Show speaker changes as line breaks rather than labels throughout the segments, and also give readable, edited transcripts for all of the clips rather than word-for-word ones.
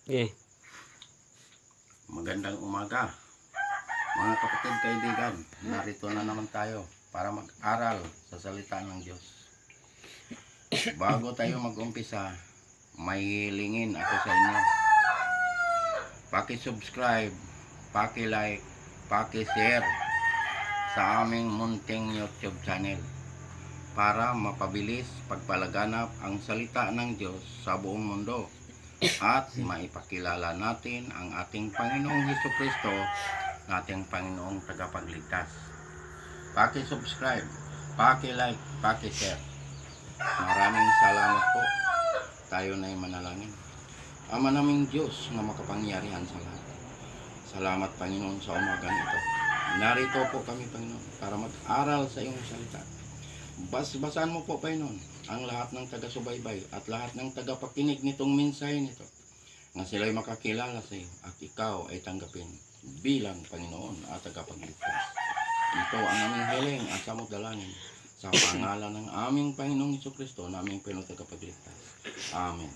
Okay.
Magandang umaga, mga kapatid, kaibigan. Narito na naman tayo para mag-aral sa salita ng Diyos. Bago tayo mag-umpisa, may hilingin ako sa inyo. Paki-subscribe, paki-like, paki-share sa aming munting YouTube channel para mapabilis pagpalaganap ang salita ng Diyos sa buong mundo at maipakilala natin ang ating Panginoong Hesukristo, nating Panginoong tagapagligtas. Paki-subscribe, paki-like, paki-share. Maraming salamat po. Tayo na'y manalangin. Ama naming Diyos na makapangyarihan sa lahat, salamat Panginoon sa umagang ito. Narito po kami, Panginoon, para mag-aral sa iyong salita. Basbasan mo po, Panginoon, ang lahat ng taga-subaybay at lahat ng tagapakinig nitong mensahe nito, na sila'y makakilala sa iyo at ikaw ay tanggapin bilang Panginoon at tagapagligtas. Ito ang aming hiling at samot dalangin sa pangalan ng aming Panginoong Hesukristo, na aming Panginoong tagapagligtas. Amen.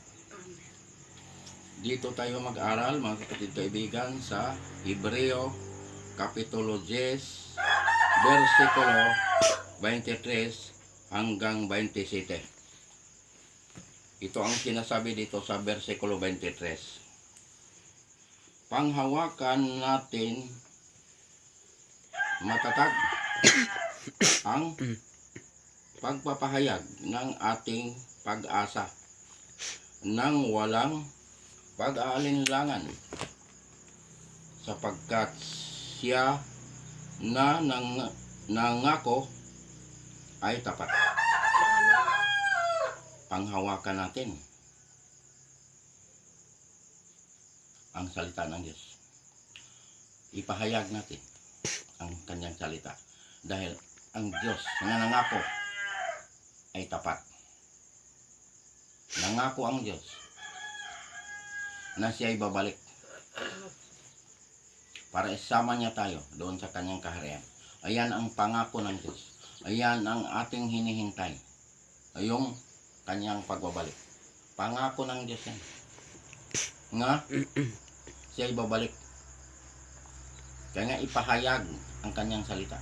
Dito tayo mag-aral, mga kapatid kaibigan, sa Hebreo Kapitulo 10, versikulo 23 hanggang 27. Ito ang sinasabi dito sa versikulo 23. Panghawakan natin matatag ang pagpapahayag ng ating pag-asa nang walang pag-aalinlangan, sapagkat siya na nangako ay tapat. Panghawakan natin ang salita ng Diyos. Ipahayag natin ang kanyang salita, dahil ang Diyos na nangako ay tapat. Nangako ang Diyos na siya ay babalik para isama niya tayo doon sa kanyang kaharian. Ayan ang pangako ng Diyos. Ayan ang ating hinihintay, yung kanyang pagbabalik. Pangako ng Diyos yan, nga siya ay babalik. Kaya nga ipahayag ang kanyang salita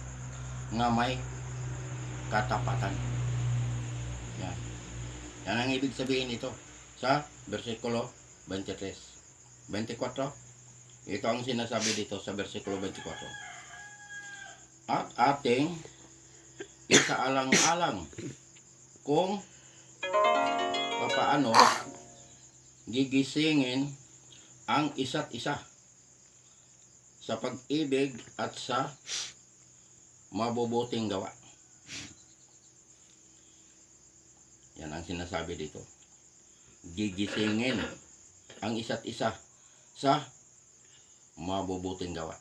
nga may katapatan. Yan. Yan ang ibig sabihin ito sa versikulo 23. 24. Ito ang sinasabi dito sa versikulo 24. At ating isaalang-alang kung papaano gigisingin ang isa't isa sa pag-ibig at sa mabubuting gawa. Yan ang sinasabi dito. Gigisingin ang isa't isa sa mabubuting gawa.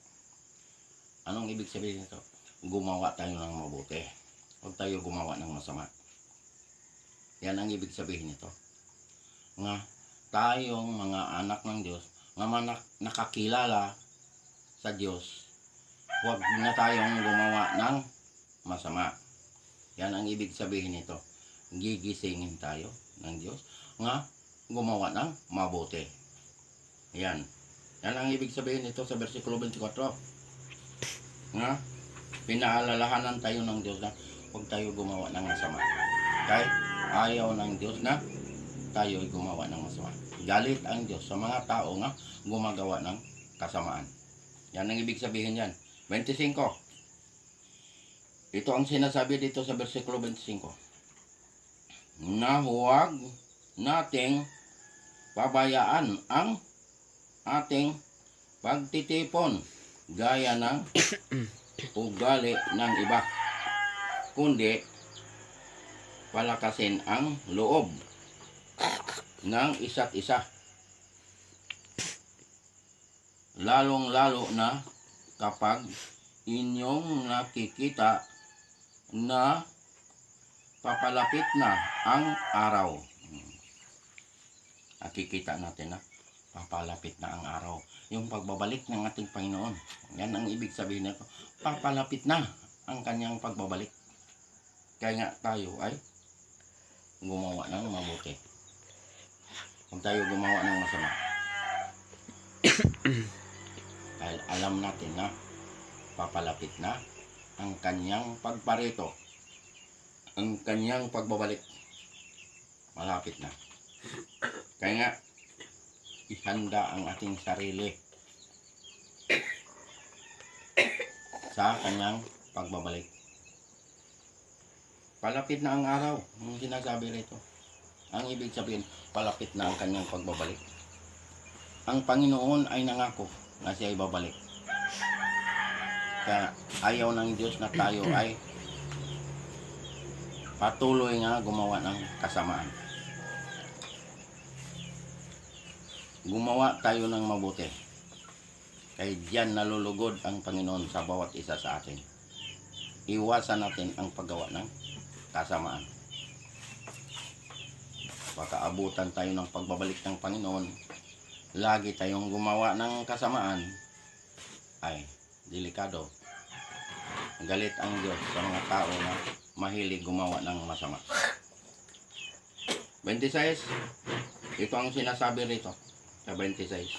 Anong ibig sabihin nito? Gumawa tayo ng mabuti. Huwag tayo gumawa ng masama. Yan ang ibig sabihin nito. Nga tayong mga anak ng Diyos, nga nakakilala sa Diyos, huwag na tayong gumawa ng masama. Yan ang ibig sabihin nito. Gigisingin tayo ng Diyos nga gumawa ng mabuti. Yan. Yan ang ibig sabihin nito sa versikulo 24. Nga pinaalalahanan tayo ng Diyos na huwag tayo gumawa ng masama. Kahit ayaw ng Diyos na tayo ay gumawa ng masama. Galit ang Diyos sa mga tao nga gumagawa ng kasamaan. Yan ang ibig sabihin yan. 25. Ito ang sinasabi dito sa versikulo 25. Na huwag nating pabayaan ang ating pagtitipon gaya ng ugali ng iba, kundi palakasin ang loob ng isa't isa, lalong-lalo na kapag inyong nakikita na papalapit na ang araw. Nakikita natin na papalapit na ang araw. Yung pagbabalik ng ating Panginoon. Yan ang ibig sabihin nito. Papalapit na ang kanyang pagbabalik. Kaya nga tayo ay gumawa ng mabuti. Huwag tayo gumawa ng masama. Dahil alam natin na papalapit na ang kanyang pagparito, ang kanyang pagbabalik. Malapit na. Kaya nga, ihanda ang ating sarili sa kanyang pagbabalik. Palapit na ang araw, ang sinasabi rito. Ang ibig sabihin, palapit na ang kanyang pagbabalik. Ang Panginoon ay nangako na siya ay babalik. Kaya ayaw ng Diyos na tayo ay patuloy nga gumawa ng kasamaan. Gumawa tayo ng mabuti. Kaya diyan nalulugod ang Panginoon sa bawat isa sa atin. Iwasan natin ang paggawa ng kasamaan. Baka abutan tayo ng pagbabalik ng Panginoon. Lagi tayong gumawa ng kasamaan. Ay, delikado. Galit ang Diyos sa mga tao na mahilig gumawa ng masama. 26. Ito ang sinasabi rito sa 26.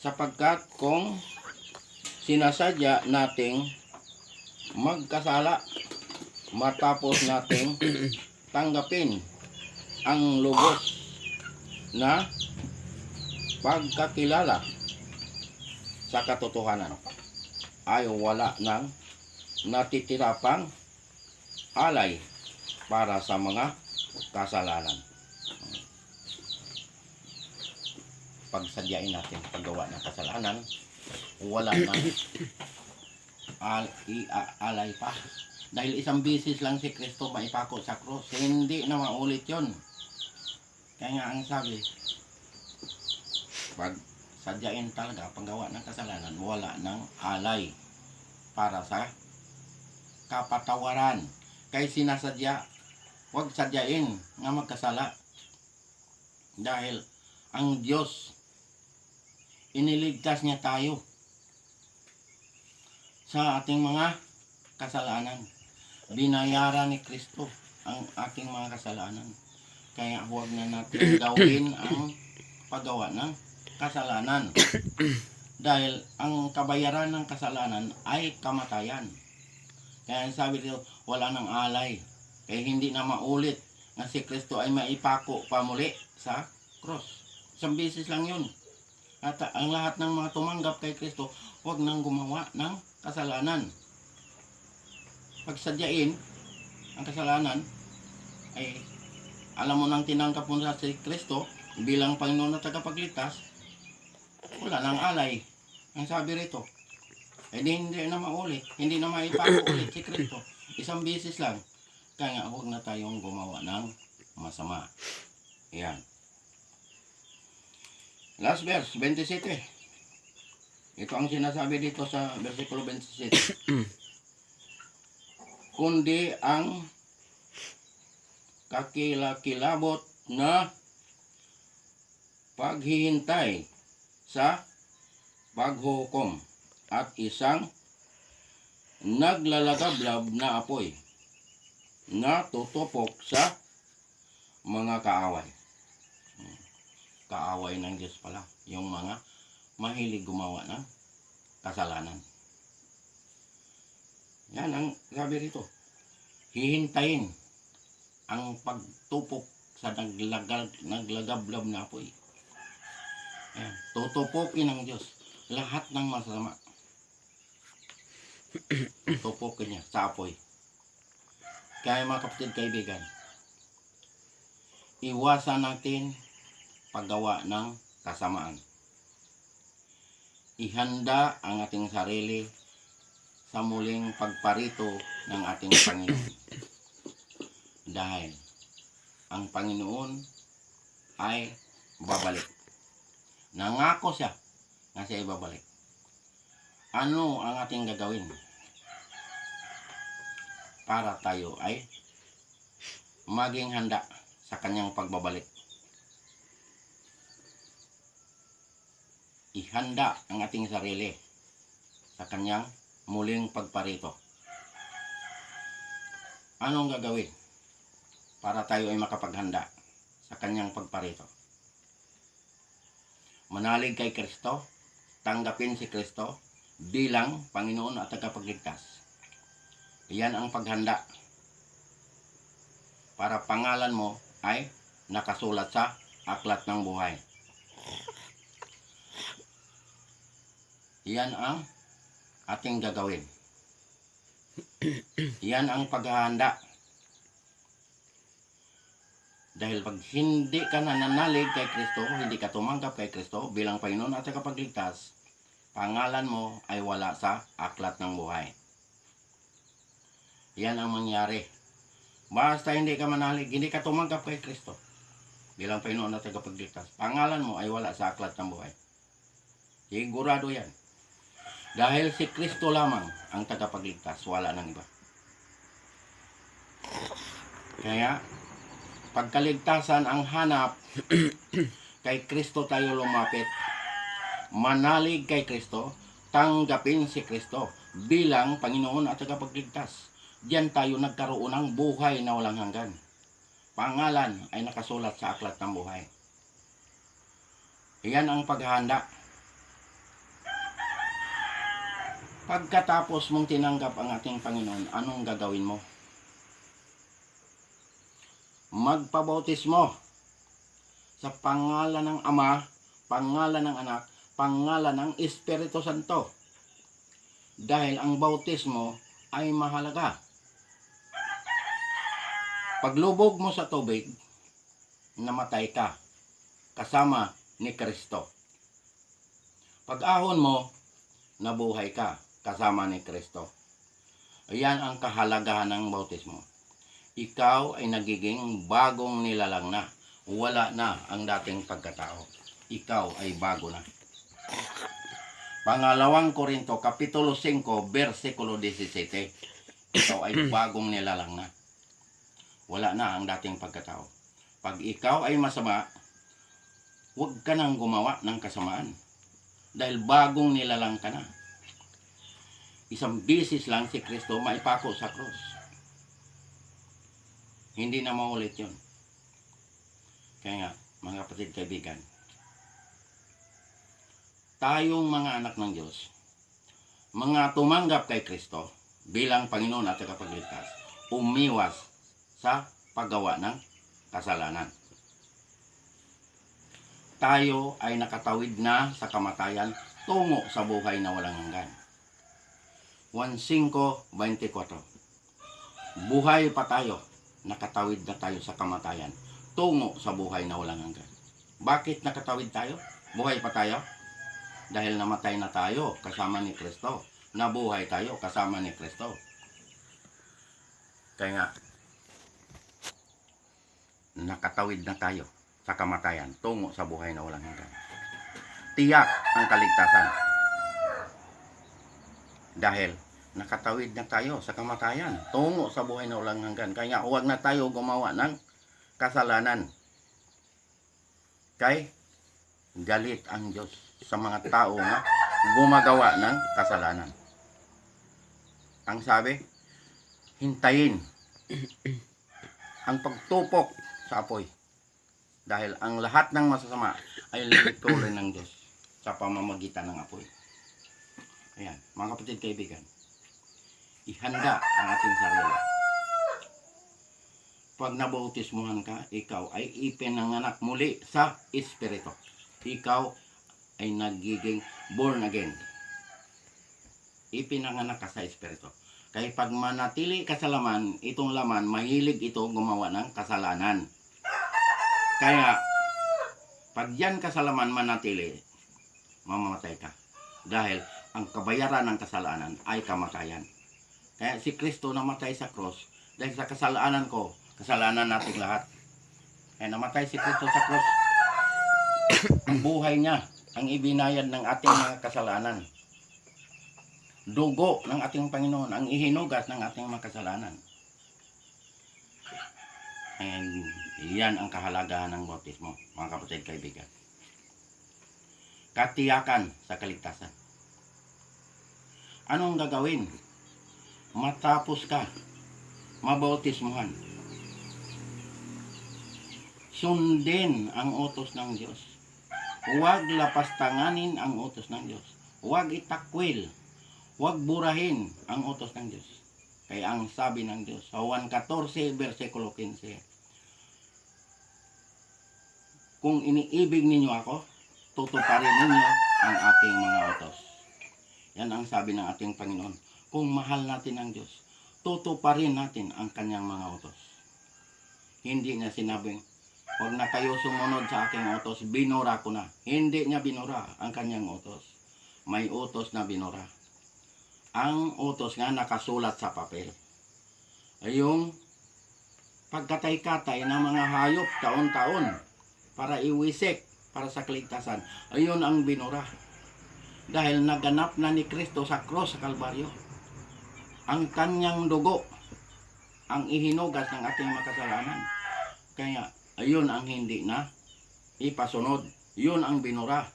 Sapagkat kung sinasadya nating magkasala matapos nating tanggapin ang lubos na pagkakilala sa katotohanan, ay wala nang natitira pang alay para sa mga kasalanan. Pagsadyain natin paggawa ng kasalanan, wala nang alay pa. Dahil isang bisis lang si Kristo maipako sa krus, hindi na maulit yon. Kaya nga ang sabi, pag sadyain talaga paggawa ng kasalanan, wala nang alay para sa kapatawaran. Kaya sinasadya, huwag sadyain nga magkasala. Dahil ang Diyos, iniligtas niya tayo sa ating mga kasalanan. Binayaran ni Kristo ang ating mga kasalanan. Kaya huwag na natin gawin ang paggawa ng kasalanan. Dahil ang kabayaran ng kasalanan ay kamatayan. Kaya sabi dito, wala nang alay. Kaya hindi na maulit na si Kristo ay maipako pa muli sa cross. Isang beses lang yun. At ang lahat ng mga tumanggap kay Kristo, huwag nang gumawa ng kasalanan. Pagsadyain ang kasalanan, ay alam mo nang tinanggap mo na si Kristo bilang Panginoon na tagapagligtas, wala nang alay. Ang sabi rito, hindi na maulit, hindi na maipako ulit si Kristo. Isang beses lang. Kaya nga, huwag na tayong gumawa ng masama. Yan. Last verse, 27. Ito ang sinasabi dito sa versikulo 27. Kundi ang kakilakilabot na paghihintay sa paghukom at isang naglalagablab na apoy na tutupok sa mga kaaway. Kaaway ng Diyos pala, yung mga mahilig gumawa ng kasalanan. Yan ang sabi rito. Hihintayin ang pagtupok sa naglagablab na apoy. Yan. Tutupokin ng Diyos lahat ng masama. Tutupokin niya sa apoy. Kaya mga kapatid, kaibigan, iwasan natin paggawa ng kasamaan. Ihanda ang ating sarili sa muling pagparito ng ating Panginoon. Dahil ang Panginoon ay babalik. Nangako siya na siya ay babalik. Ano ang ating gagawin para tayo ay maging handa sa kanyang pagbabalik? Ihanda ang ating sarili sa kanyang muling pagparito. Anong gagawin para tayo ay makapaghanda sa kanyang pagparito? manalig kay Kristo, tanggapin si Kristo bilang Panginoon at tagapagligtas. Iyan ang paghanda para pangalan mo ay nakasulat sa aklat ng buhay. Iyan ang ating gagawin. Iyan ang paghahanda. Dahil pag hindi ka nananalig kay Kristo, hindi ka tumanggap kay Kristo bilang Panginoon at tagapagligtas, pangalan mo ay wala sa aklat ng buhay. Yan ang mangyari. Basta hindi ka manalig, hindi ka tumanggap kay Kristo bilang Panginoon at tagapagligtas, pangalan mo ay wala sa aklat ng buhay. Sigurado yan. Dahil si Kristo lamang ang tagapagligtas, wala nang iba. Kaya, pagkaligtasan ang hanap, kay Kristo tayo lumapit. Manalig kay Kristo, tanggapin si Kristo bilang Panginoon at tagapagligtas. Diyan tayo nagkaroon ng buhay na walang hanggan. Pangalan ay nakasulat sa aklat ng buhay. Iyan ang paghahanda. Pagkatapos mong tinanggap ang ating Panginoon, anong gagawin mo? Magpabautismo sa pangalan ng Ama, pangalan ng Anak, pangalan ng Espiritu Santo. Dahil ang bautismo ay mahalaga. Paglubog mo sa tubig, namatay ka kasama ni Kristo. Pag-ahon mo, nabuhay ka kasama ni Kristo. Ayan ang kahalagahan ng bautismo. Ikaw ay nagiging bagong nilalang na. Wala na ang dating pagkatao. Ikaw ay bago na. Pangalawang Korinto, Kapitulo 5, versikulo 17. Ikaw ay bagong nilalang na. Wala na ang dating pagkatao. Pag ikaw ay masama, huwag ka nang gumawa ng kasamaan. Dahil bagong nilalang ka na. Isang bisis lang si Kristo maipako sa krus. Hindi na maulit yun. Kaya nga, mga kapatid kaibigan, tayong mga anak ng Diyos, mga tumanggap kay Kristo bilang Panginoon at tagapagligtas, umiwas sa paggawa ng kasalanan. Tayo ay nakatawid na sa kamatayan tungo sa buhay na walang hanggan. 1:5:24. Buhay pa tayo, nakatawid na tayo sa kamatayan tungo sa buhay na walang hanggan. Bakit nakatawid tayo? Buhay pa tayo? Dahil namatay na tayo kasama ni Kristo. Nabuhay tayo kasama ni Kristo. Kaya nga, nakatawid na tayo sa kamatayan tungo sa buhay na walang hanggan. Tiyak ang kaligtasan. Dahil nakatawid na tayo sa kamatayan tungo sa buhay na walang hanggan. Kaya huwag na tayo gumawa ng kasalanan. Kay galit ang Diyos sa mga tao na gumagawa ng kasalanan. Ang sabi, hintayin ang pagtupok sa apoy. Dahil ang lahat ng masasama ay lilituloy ng Diyos sa pamamagitan ng apoy. Ayan, mga kapatid kaibigan, ihanda ang ating sarili. Pag nabautismuhan ka, ikaw ay ipinanganak muli sa Espiritu. Ikaw ay nagiging born again. Ipinanganak ka sa Espiritu. Kaya pag manatili ka sa laman, itong laman, mahilig ito gumawa ng kasalanan. Kaya, pag yan ka sa laman manatili, mamamatay ka. Dahil ang kabayaran ng kasalanan ay kamatayan. Kaya si Kristo namatay sa cross dahil sa kasalanan ko, kasalanan nating lahat. Kaya namatay si Kristo sa cross. Ang buhay niya, ang ibinayad ng ating mga kasalanan. Dugo ng ating Panginoon, ang ihinugas ng ating mga kasalanan. And yan ang kahalagahan ng bautismo, mga kapatid kaibigan. Katiyakan sa kaligtasan. Anong gagawin? Matapos ka mabautismuhan, sundin ang utos ng Diyos. Huwag lapastanganin ang utos ng Diyos. Huwag itakwil. Huwag burahin ang utos ng Diyos. Kaya ang sabi ng Diyos sa Juan 14, versikulo 15, kung iniibig ninyo ako, tutuparin ninyo ang aking mga utos. Yan ang sabi ng ating Panginoon. Kung mahal natin ang Diyos, tutuparin natin ang kanyang mga utos. Hindi niya sinabing, huwag na kayo sumunod sa aking utos, binura ko na. Hindi niya binura ang kanyang utos. May utos na binura. Ang utos nga nakasulat sa papel. Ay yung pagkatay-katay ng mga hayop taon-taon para iwisik, para sa kaligtasan. Ayun ang binura. Dahil naganap na ni Kristo sa cross sa Kalbaryo. Ang kanyang dugo ang ihinugas ng ating makasalanan. Kaya ayun ang hindi na ipasunod. Yun ang binura.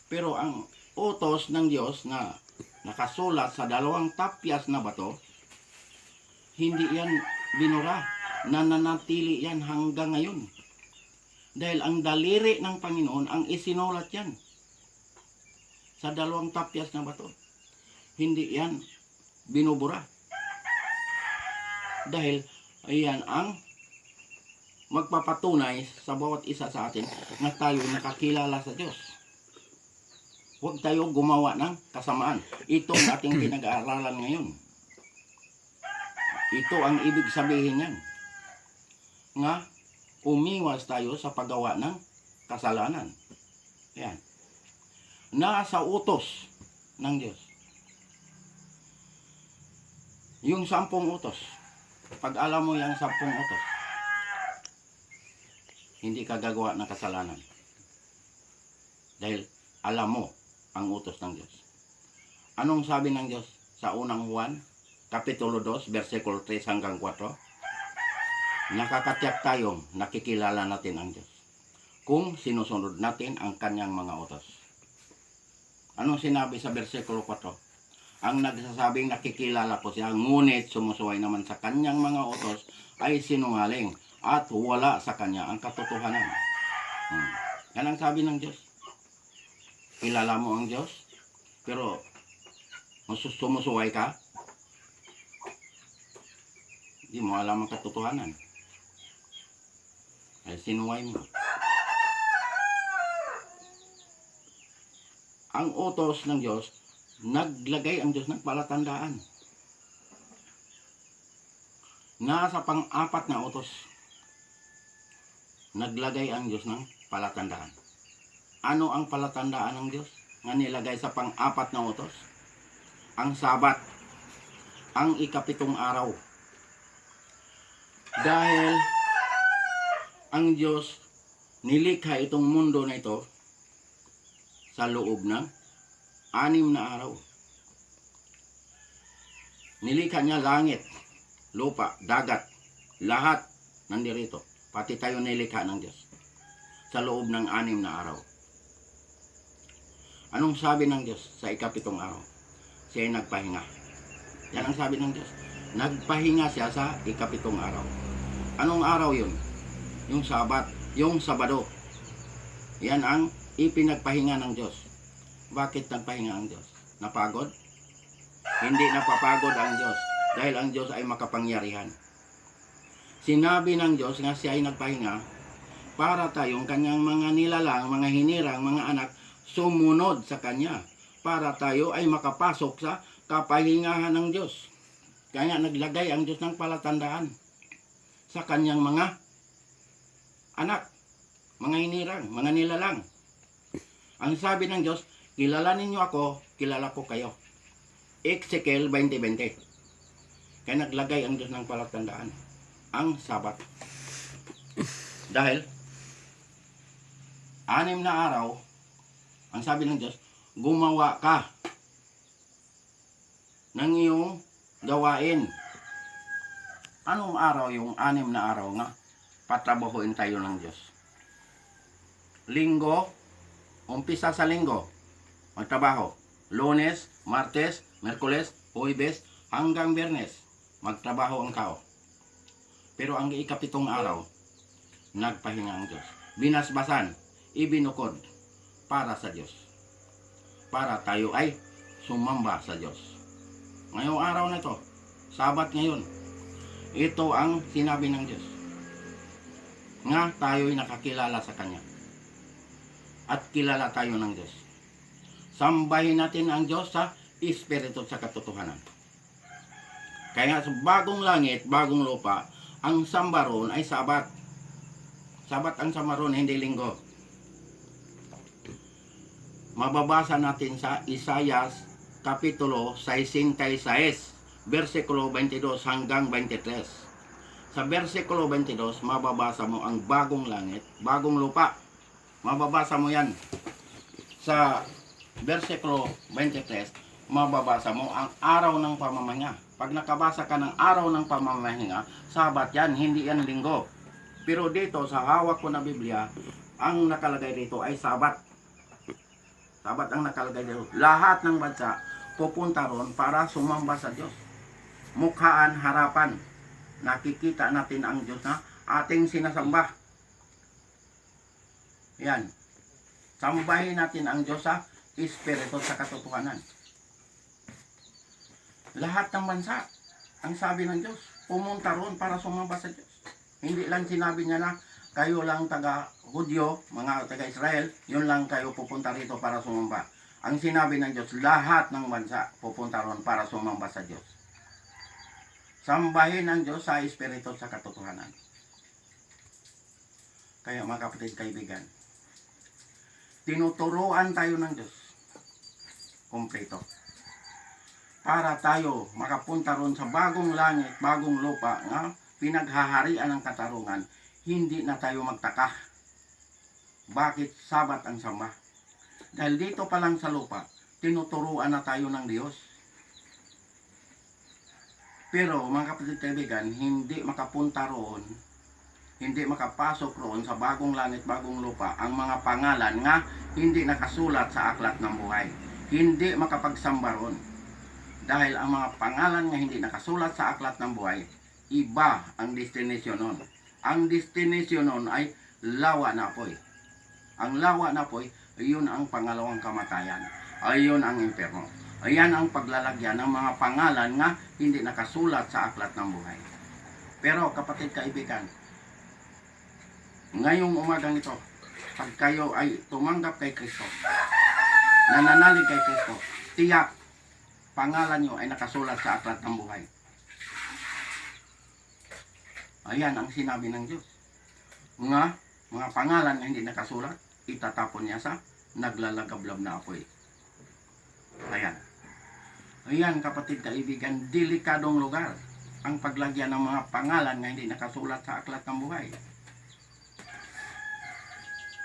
Pero ang utos ng Diyos na nakasulat sa 2 tapyas na bato, hindi yan binura. Nananatili yan hanggang ngayon. Dahil ang daliri ng Panginoon ang isinulat yan sa 2 tapyas na bato. Hindi yan binubura. Dahil ayan ang magpapatunay sa bawat isa sa atin na tayo nakakilala sa Diyos. Huwag tayo gumawa ng kasamaan. Ito ang ating pinag-aaralan ngayon. Ito ang ibig sabihin yan. Nga, umiwas tayo sa paggawa ng kasalanan. Yan. Nasa utos ng Diyos. Yung 10 utos. Pag alam mo yung 10 utos, hindi ka gagawa ng kasalanan. Dahil alam mo ang utos ng Diyos. Anong sabi ng Diyos sa unang Juan, Kapitulo 2, versikulo 3 hanggang 4? Nakakatiyak tayong nakikilala natin ang Diyos kung sinusunod natin ang kanyang mga utos. Anong sinabi sa versikulo 4? Ang nagsasabing nakikilala ko siya, ngunit sumusuway naman sa kanyang mga utos ay sinungaling at wala sa kanya ang katotohanan. Yan ang sabi ng Diyos. Kilala mo ang Diyos, pero sumusuway ka, hindi mo alam ang katotohanan. Ay sinuway mo. Ang utos ng Diyos, naglagay ang Diyos ng palatandaan. Nasa pang-4 na utos, naglagay ang Diyos ng palatandaan. Ano ang palatandaan ng Diyos nga nilagay sa pang-4 na utos? Ang Sabat, ang ika-7 araw. Dahil ang Diyos nilikha itong mundo na ito sa loob ng 6 na araw. Nilikha niya langit, lupa, dagat, lahat nandirito. Pati tayo nilikha ng Diyos sa loob ng 6 na araw. Anong sabi ng Diyos sa ika-7 araw? Siya ay nagpahinga. Yan ang sabi ng Diyos. Nagpahinga siya sa ika-7 araw. Anong araw yun? Yung Sabat, yung Sabado. Yan ang ipinagpahinga ng Diyos. Bakit nagpahinga ang Diyos? Napagod? Hindi napapagod ang Diyos dahil ang Diyos ay makapangyarihan. Sinabi ng Diyos nga siya ay nagpahinga para tayong kanyang mga nilalang, mga hinirang, mga anak sumunod sa kanya para tayo ay makapasok sa kapahingahan ng Diyos. Kaya naglagay ang Diyos ng palatandaan sa kanyang mga anak, mga hinirang, mga nilalang. Ang sabi ng Diyos, kilala ninyo ako, kilala ko kayo. Ezekiel 20:20. Kaya naglagay ang Diyos ng palatandaan, ang Sabat. Dahil 6 na araw, ang sabi ng Diyos, gumawa ka ng iyong gawain. Anong araw yung 6 na araw nga? Patrabahuin tayo ng Diyos. Linggo, umpisa sa linggo, magtrabaho. Lunes, Martes, Merkules, Huwebes, hanggang Biyernes, magtrabaho ang tao. Pero ang ika-7 araw, nagpahinga ang Diyos. Binasbasan, ibinukod, para sa Diyos. Para tayo ay sumamba sa Diyos. Ngayong araw na ito, Sabat ngayon, ito ang sinabi ng Diyos. Nga tayo'y nakakilala sa Kanya. At kilala tayo ng Diyos. Sambahin natin ang Diyos sa Espiritu sa katotohanan. Kaya sa bagong langit, bagong lupa, ang samba ron ay Sabat. Sabat ang samba ron, hindi linggo. Mababasa natin sa Isaias Kapitulo 66, versikulo 22 hanggang 23. Sa versikulo 22, mababasa mo ang bagong langit, bagong lupa. Mababasa mo yan. Sa versikulo 23, mababasa mo ang araw ng pamamahinga. Pag nakabasa ka ng araw ng pamamahinga, Sabat yan, hindi yan linggo. Pero dito sa hawak ko na Biblia, ang nakalagay dito ay Sabat. Sabat ang nakalagay dito. Lahat ng bansa pupunta ron para sumamba sa Diyos. Mukhaan, harapan. Nakikita natin ang Diyos na ating sinasamba. Yan. Sambahin natin ang Diyos sa Espiritu sa katotohanan. Lahat ng bansa, ang sabi ng Diyos, pumunta ron para sumamba sa Diyos. Hindi lang sinabi niya na kayo lang taga-Hudyo, mga taga-Israel, yun lang kayo pupunta rito para sumamba. Ang sinabi ng Diyos, lahat ng bansa pupunta ron para sumamba sa Diyos. Sambahin ang Diyos sa Espiritu sa katotohanan. Kaya mga kapatid, kaibigan, tinuturuan tayo ng Diyos kompleto para tayo makapunta ron sa bagong langit, bagong lupa nga pinaghaharian ng katarungan. Hindi na tayo magtaka bakit Sabat ang samba. Dahil dito pa lang sa lupa, tinuturuan na tayo ng Diyos. Pero mga kapatid kaibigan, hindi makapunta roon, hindi makapasok roon sa bagong langit, bagong lupa ang mga pangalan nga hindi nakasulat sa aklat ng buhay. Hindi makapagsamba roon. Dahil ang mga pangalan nga hindi nakasulat sa aklat ng buhay, iba ang destination nun. Ang destination nun ay lawa na apoy. Ang lawa na apoy, ayun ang pangalawang kamatayan. Ayun ang impyerno. Ayan ang paglalagyan ng mga pangalan nga hindi nakasulat sa aklat ng buhay. Pero kapatid kaibigan, ngayong umagang ito, pag kayo ay tumanggap kay Kristo, nananalig kay Kristo, tiyak, pangalan nyo ay nakasulat sa aklat ng buhay. Ayan ang sinabi ng Diyos. Mga pangalan na hindi nakasulat, itatapon niya sa naglalagablab na apoy. Ayan. Ayan kapatid kaibigan, delikadong lugar ang paglagyan ng mga pangalan na hindi nakasulat sa aklat ng buhay.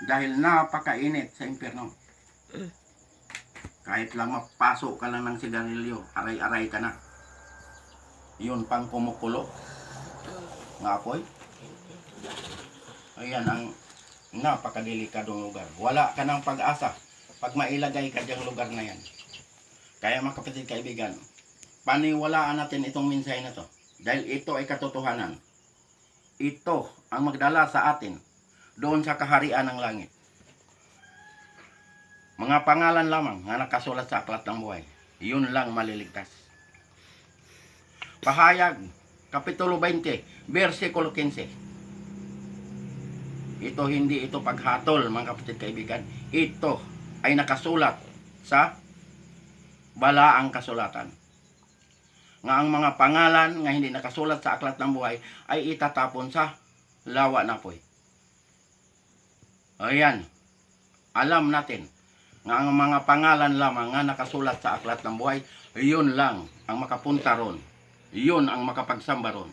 Dahil napakainit sa impyerno. Kahit lang mapasok ka lang ng sigarilyo, aray-aray ka na. Yun pang kumukulo. Nga apoy. Ayan ang napakadelikadong lugar. Wala ka ng pag-asa pag mailagay ka diyang lugar na yan. Kaya mga kapatid kaibigan, paniwalaan natin itong mensahe na to. Dahil ito ay katotohanan. Ito ang magdala sa atin doon sa kaharian ng langit. Mga pangalan lamang na nakasulat sa aklat ng buhay. Yun lang maliligtas. Pahayag, Kapitulo 20, versikulo 15. Ito hindi ito paghatol mga kapatid kaibigan. Ito ay nakasulat sa balaang kasulatan. Nga ang mga pangalan nga hindi nakasulat sa aklat ng buhay ay itatapon sa lawa na apoy. Ayan. Alam natin nga ang mga pangalan lamang nga nakasulat sa aklat ng buhay, yun lang ang makapunta ron. Yun ang makapagsamba ron.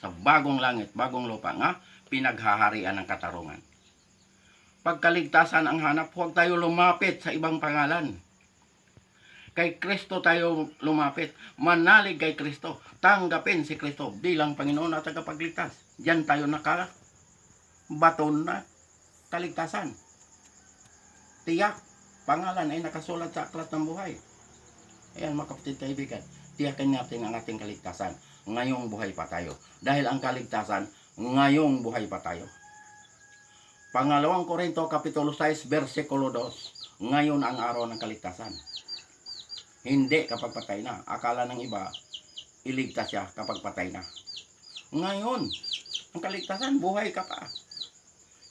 Sa bagong langit, bagong lupa nga pinaghaharian ng katarungan. Pagkaligtasan ang hanap, huwag tayo lumapit sa ibang pangalan. Kay Kristo tayo lumapit. Manalig kay Kristo. Tanggapin si Kristo bilang Panginoon at tagapagligtas. Diyan tayo nakabaton na kaligtasan. Tiyak, pangalan ay nakasulat sa aklat ng buhay. Ayan mga kapatid kaibigan, tiyakin natin ang ating kaligtasan. Ngayong buhay pa tayo. Dahil ang kaligtasan, ngayong buhay pa tayo. Pangalawang Korinto, Kapitulo 6, versikulo 2. Ngayon ang araw ng kaligtasan. Hindi kapag patay na. Akala ng iba, iligtas siya kapag patay na. Ngayon, ang kaligtasan, buhay ka pa.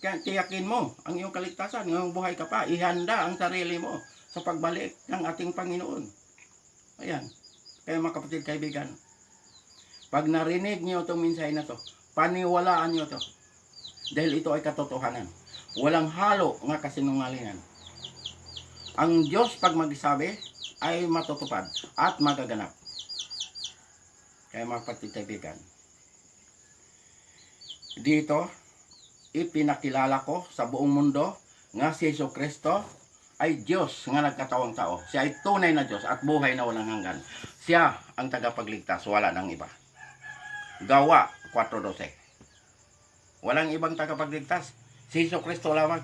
Kaya tiyakin mo ang iyong kaligtasan, ngayong buhay ka pa. Ihanda ang sarili mo sa pagbalik ng ating Panginoon. Ayan. Kaya mga kapatid, kaibigan, pag narinig niyo itong mensahe na to, paniwalaan niyo to. Dahil ito ay katotohanan. Walang halo nga kasinungalingan. Ang Diyos pag magsabi ay matutupad at magaganap. Kaya mga kapatid, kaibigan, dito ipinakilala ko sa buong mundo nga si Jesucristo ay Diyos nga nagkatawang tao. Siya ay tunay na Diyos at buhay na walang hanggan. Siya ang tagapagligtas, wala nang iba. Gawa 4:12. Walang ibang tagapagligtas. Si Jesucristo lamang.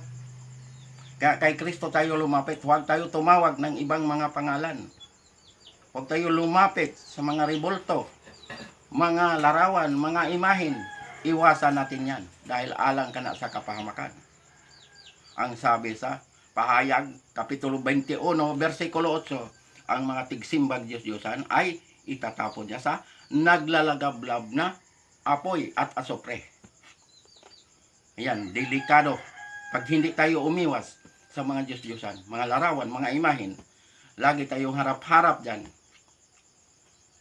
Kaya kay Kristo tayo lumapit. Huwag tayo tumawag ng ibang mga pangalan. Huwag tayo lumapit sa mga ribulto, mga larawan, mga imahin. Iwasan natin yan dahil alang ka na sa kapahamakan. Ang sabi sa Pahayag, Kapitulo 21, versikulo 8, ang mga tigsimbag Diyos-Diyosan ay itatapon niya sa naglalagablab na apoy at asopre. Ayan, delikado. Pag hindi tayo umiwas sa mga Diyos-Diyosan, mga larawan, mga imahin, lagi tayong harap-harap dyan.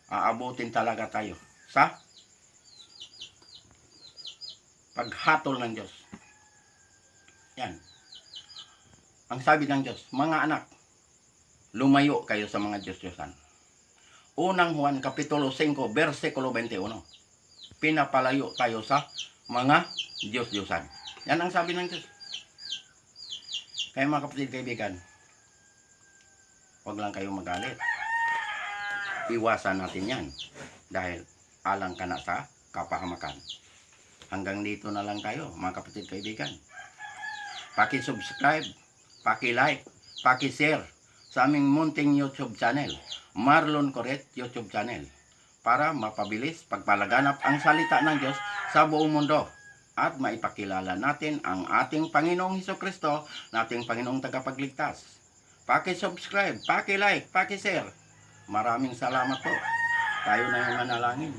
Aabutin talaga tayo sa paghatol ng Diyos. Yan. Ang sabi ng Diyos, mga anak, lumayo kayo sa mga Diyos-Diyosan. Unang Juan, Kapitulo 5, versikulo 21. Pinapalayo tayo sa mga Diyos-Diyosan. Yan ang sabi ng Diyos. Kaya mga kapatid, kaibigan, huwag lang kayong magalit. Iwasan natin yan dahil alang ka na sa kapahamakan. Hanggang dito na lang tayo, mga kapatid, kaibigan. Paki-subscribe, paki-like, paki-share sa aming munting YouTube channel, Marlon Coret YouTube channel, para mapabilis pagpalaganap ang salita ng Diyos sa buong mundo at maipakilala natin ang ating Panginoong Hesukristo, nating Panginoong tagapagligtas. Paki-subscribe, paki-like, paki-share. Maraming salamat po. Tayo na yung manalangin.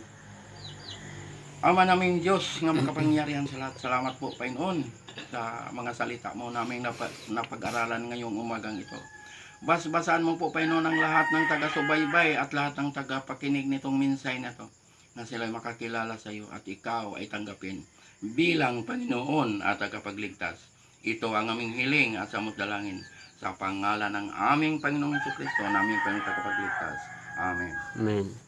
Ama naming Diyos nga makapangyarihan sa lahat. Salamat po, Panginoon, sa mga salita mo naming napag-aralan ngayong umagang ito. Basbasan mo po, Panginoon, ang lahat ng taga-subaybay at lahat ng taga-pakinig nitong mensahe na to, na sila makakilala sa iyo at ikaw ay tanggapin bilang Panginoon at tagapagligtas. Ito ang aming hiling at samot dalangin sa pangalan ng aming Panginoong Jesucristo, naming Panginoong tagapagligtas. Amen.
Amen.